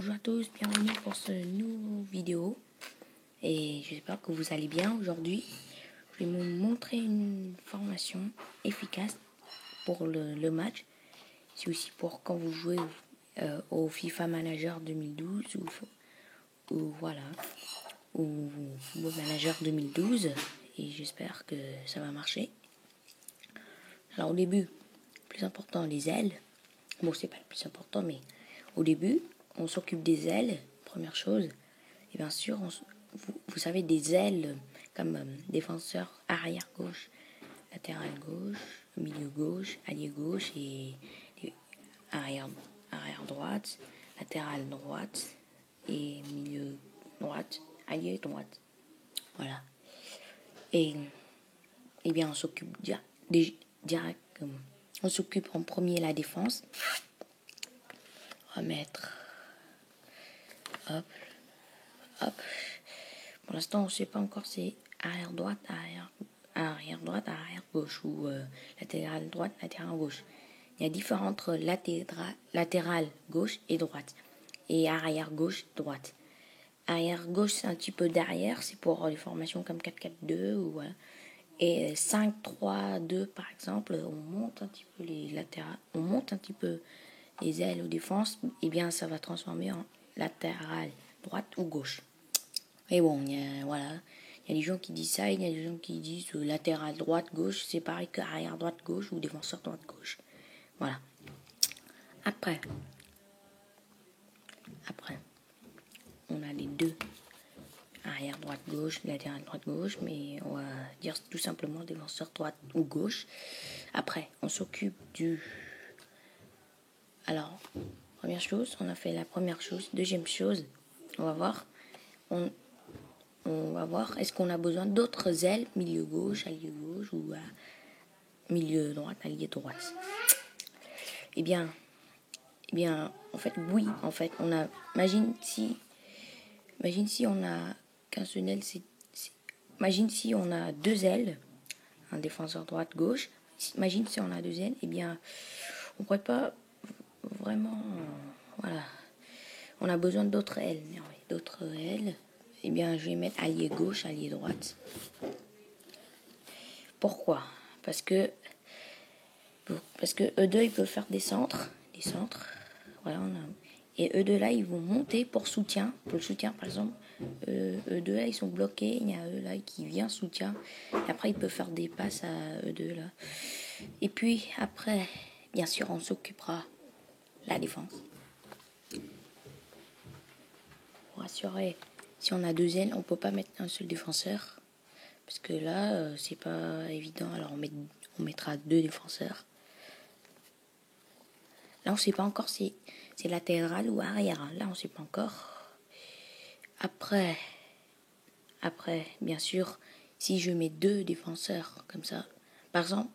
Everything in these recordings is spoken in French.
Bonjour à tous, bienvenue pour ce nouveau vidéo et j'espère que vous allez bien. Aujourd'hui, je vais vous montrer une formation efficace pour le match. C'est aussi pour quand vous jouez au FIFA Manager 2012 ou voilà, ou Football Manager 2012 et j'espère que ça va marcher. Alors au début, le plus important, les ailes. Bon, c'est pas le plus important, mais au début, on s'occupe des ailes, première chose. Et bien sûr, vous savez, des ailes comme défenseur arrière gauche, latéral gauche, milieu gauche, allié gauche et arrière droite, latéral droite et milieu droite, allié droite. Voilà. Et bien, on s'occupe directement. On s'occupe en premier la défense. On va mettre hop. Pour l'instant, on ne sait pas encore si c'est arrière droite, arrière gauche ou latéral droite, latéral gauche. Il y a différentes latérales gauche et droite et arrière gauche, droite. Arrière gauche, c'est un petit peu derrière, c'est pour les formations comme 4-4-2 ou voilà. Et 5-3-2 par exemple, on monte un petit peu les latérales, on monte un petit peu les ailes aux défenses, et bien ça va transformer en latéral droite ou gauche. Et bon, voilà, il y a des gens qui disent ça, il y a des gens qui disent latéral droite-gauche, c'est pareil que arrière droite-gauche ou défenseur droite-gauche. Voilà. Après, on a les deux, arrière droite-gauche, latéral droite-gauche, mais on va dire tout simplement défenseur droite ou gauche. Après, on s'occupe du... Alors, première chose, on a fait la première chose. Deuxième chose, on va voir... On va voir, est-ce qu'on a besoin d'autres ailes, milieu gauche, allié gauche ou milieu droite, allié droite. Eh bien, en fait, oui, en fait, on a, imagine si on a qu'un seul aile, imagine si on a deux ailes, un défenseur droite-gauche, imagine si on a deux ailes, eh bien, on ne pourrait pas vraiment, voilà, on a besoin d'autres ailes, eh bien, je vais mettre allié gauche, allié droite. Pourquoi ? Parce que eux deux, ils peuvent faire des centres. Voilà, et eux deux là, ils vont monter pour soutien. Pour le soutien, par exemple, eux deux là, ils sont bloqués. Il y a eux là qui vient soutien. Et après, ils peuvent faire des passes à eux deux là. Et puis après, bien sûr, on s'occupera de la défense. Pour assurer, si on a deux ailes, on peut pas mettre un seul défenseur. Parce que là, c'est pas évident. Alors on mettra deux défenseurs. Là, on ne sait pas encore si c'est latéral ou arrière. Là, on ne sait pas encore. Après, bien sûr, si je mets deux défenseurs comme ça, par exemple,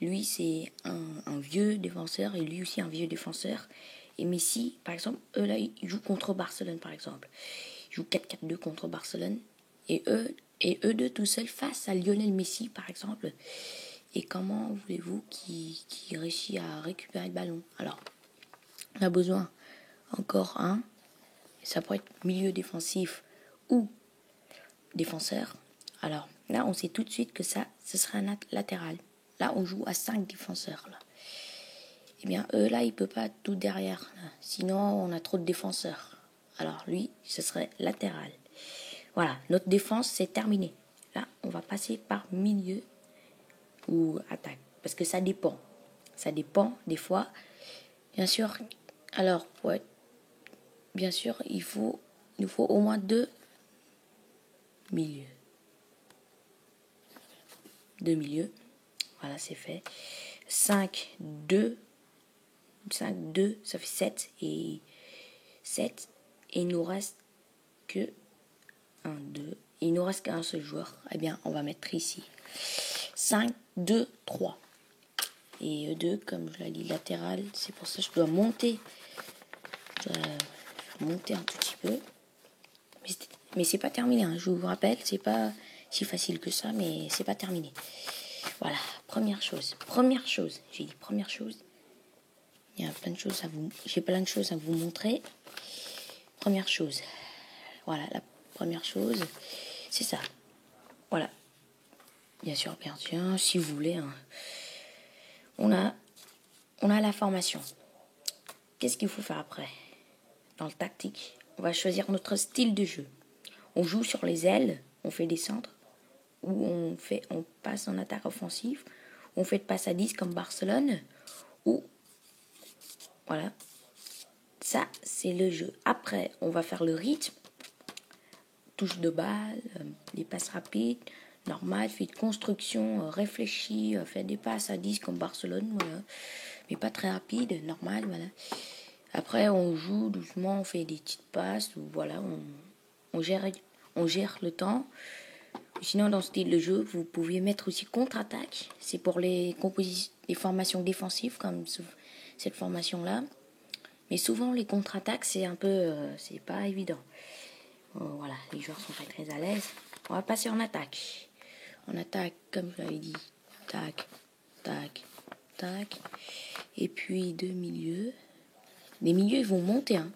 lui, c'est un vieux défenseur et lui aussi un vieux défenseur. Et Messi, par exemple, eux, là, ils jouent contre Barcelone, par exemple. Ils jouent 4-4-2 contre Barcelone. Et eux deux tout seuls face à Lionel Messi, par exemple. Et comment voulez-vous qu'il réussit à récupérer le ballon ? Alors, on a besoin encore un. Ça pourrait être milieu défensif ou défenseur. Alors, là, on sait tout de suite que ce sera un latéral. Là, on joue à 5 défenseurs. Là. Eh bien, eux, là, il ne peut pas être tout derrière. Là. Sinon, on a trop de défenseurs. Alors, lui, ce serait latéral. Voilà, notre défense, c'est terminé. Là, on va passer par milieu ou attaque. Parce que ça dépend. Ça dépend des fois. Bien sûr, alors, ouais, bien sûr, il nous faut au moins deux milieux. Deux milieux. Voilà, c'est fait. 5, 2, ça fait 7. Et 7. Et il nous reste que 1, 2. Il nous reste qu'un seul joueur. Eh bien, on va mettre ici. 5, 2, 3. Et E2, comme je l'ai dit, latéral. C'est pour ça que je dois monter. Je dois monter un tout petit peu. Mais c'est pas terminé. Hein. Je vous rappelle, c'est pas si facile que ça, mais c'est pas terminé. Voilà, première chose. J'ai dit première chose. J'ai plein de choses à vous montrer. première chose. Voilà, la première chose, c'est ça. Voilà. Bien sûr, si vous voulez, hein. On a la formation. Qu'est-ce qu'il faut faire après? Dans le tactique, on va choisir notre style de jeu. On joue sur les ailes, on fait des centres, ou on passe en attaque offensive, on fait de passe à 10 comme Barcelone, ou voilà. Ça, c'est le jeu. Après, on va faire le rythme, touche de balle, les passes rapides, normal, fait de construction, réfléchi, fait des passes à 10 comme Barcelone, voilà. Mais pas très rapide, normal, voilà. Après, on joue doucement, on fait des petites passes, ou voilà, on gère le temps. Sinon, dans ce style de jeu, vous pouvez mettre aussi contre-attaque. C'est pour les formations défensives, comme cette formation-là. Mais souvent, les contre-attaques, c'est un peu... c'est pas évident. Voilà, les joueurs sont pas très à l'aise. On va passer en attaque. En attaque, comme je l'avais dit, tac, tac, tac. Et puis, deux milieux. Les milieux, ils vont monter. Hein.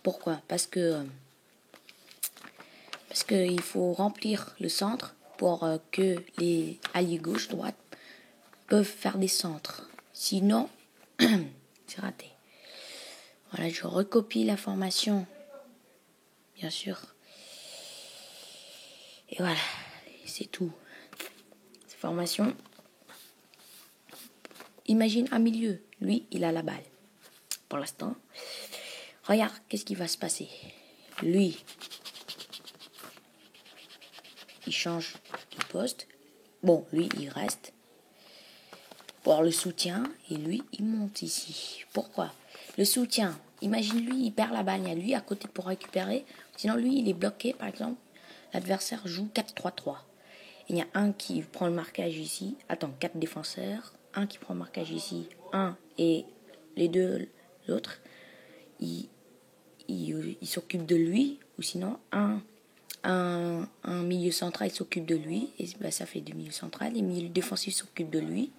Pourquoi? Parce que il faut remplir le centre pour que les alliés gauche-droite peuvent faire des centres. Sinon, c'est raté. Voilà, je recopie la formation, bien sûr. Et voilà, c'est tout. Cette formation. Imagine un milieu. Lui, il a la balle. Pour l'instant. Regarde, qu'est-ce qui va se passer? Lui, il change de poste. Bon, lui, il reste pour le soutien. Et lui, il monte ici. Pourquoi? Le soutien, imagine lui, il perd la balle. Il y a lui à côté pour récupérer. Sinon, lui, il est bloqué, par exemple. L'adversaire joue 4-3-3. Il y a un qui prend le marquage ici. Attends, 4 défenseurs. Un qui prend le marquage ici. Un et les deux, l'autre. Il s'occupe de lui. Ou sinon, un milieu central s'occupe de lui. Et ben, ça fait deux milieux central. Les milieux défensifs s'occupent de lui.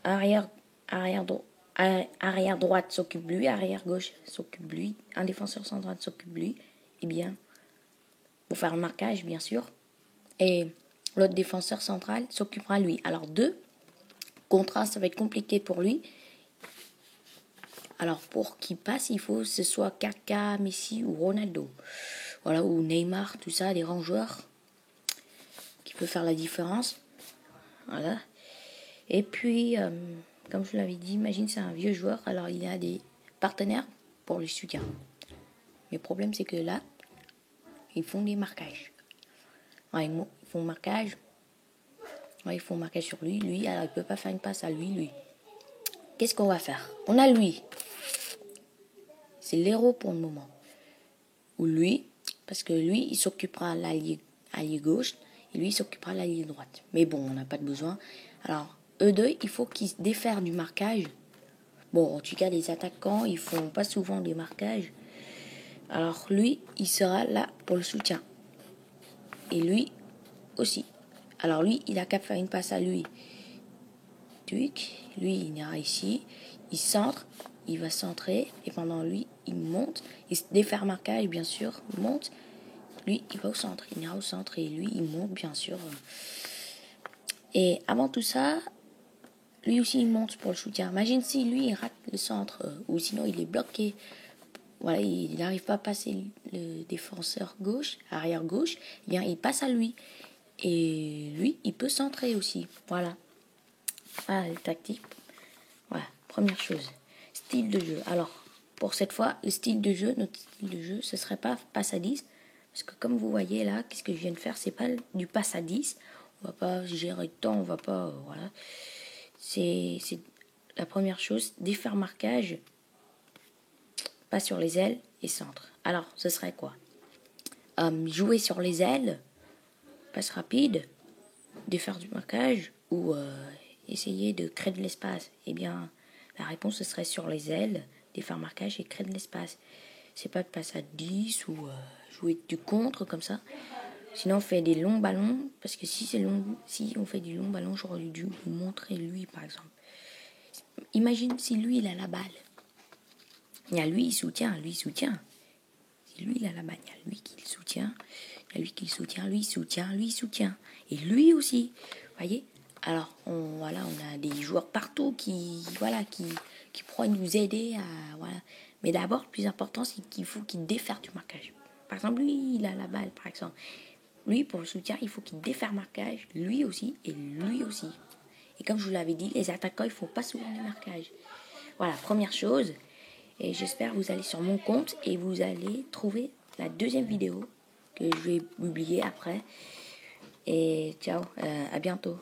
Arrière droite s'occupe de lui. Arrière gauche s'occupe de lui. Un défenseur central s'occupe de lui. Eh bien, pour faire le marquage, bien sûr. Et l'autre défenseur central s'occupera de lui. Alors, deux contrats, ça va être compliqué pour lui. Alors, pour qu'il passe, il faut que ce soit Kaka, Messi ou Ronaldo. Voilà, ou Neymar, tout ça, des grands joueurs qui peuvent faire la différence. Voilà. Et puis, comme je l'avais dit, imagine c'est un vieux joueur, alors il a des partenaires pour le soutien. Mais le problème, c'est que là, ils font des marquages. Ouais, ils font marquage. Ouais, ils font marquage sur lui. Lui, alors il peut pas faire une passe à lui. Qu'est-ce qu'on va faire? On a lui. C'est l'héros pour le moment. Ou lui, parce que lui, il s'occupera de l'allié gauche, et lui, il s'occupera de l'allié droite. Mais bon, on n'a pas de besoin. Alors, eux deux, il faut qu'ils se défassent du marquage. Bon, en tout cas, les attaquants, ils font pas souvent des marquages. Alors, lui, il sera là pour le soutien. Et lui aussi. Alors, lui, il a qu'à faire une passe à lui. Lui, il ira ici. Il centre. Il va centrer. Et pendant lui, il monte. Il se défait marquage, bien sûr. Il monte. Lui, il va au centre. Il ira au centre. Et lui, il monte, bien sûr. Et avant tout ça, lui aussi, il monte pour le soutien. Imagine si lui, il rate le centre. Ou sinon, il est bloqué. Voilà, il n'arrive pas à passer le défenseur gauche, arrière gauche, eh bien il passe à lui. Et lui, il peut centrer aussi. Voilà. Voilà les tactiques. Voilà, première chose. Style de jeu. Alors, pour cette fois, notre style de jeu, ce serait pas passe à 10. Parce que comme vous voyez là, qu'est-ce que je viens de faire? C'est pas du passe à 10. On va pas gérer le temps, on va pas... voilà. C'est la première chose. Défaire marquage. Pas sur les ailes et centre. Alors, ce serait quoi? Jouer sur les ailes, passe rapide, défaire du marquage ou essayer de créer de l'espace. Eh bien, la réponse ce serait sur les ailes, défaire marquage et créer de l'espace. C'est pas de passe à 10 ou jouer du contre comme ça. Sinon, on fait des longs ballons, parce que si on fait du long ballon, j'aurais dû vous montrer lui, par exemple. Imagine si lui, il a la balle. Il y a lui, il soutient, lui, il soutient. C'est lui, là, là-bas, il y a lui qui le soutient. Il y a lui qui le soutient, lui, il soutient, lui, il soutient. Et lui aussi, vous voyez. Alors, on a des joueurs partout qui pourraient nous aider à, voilà. Mais d'abord, le plus important, c'est qu'il faut qu'il défaire du marquage. Par exemple, lui, il a la balle, par exemple. Lui, pour le soutien, il faut qu'il défaire le marquage, lui aussi, et lui aussi. Et comme je vous l'avais dit, les attaquants, il ne faut pas souvent les marquages. Voilà, première chose. Et j'espère que vous allez sur mon compte et vous allez trouver la deuxième vidéo que je vais publier après. Et ciao, à bientôt.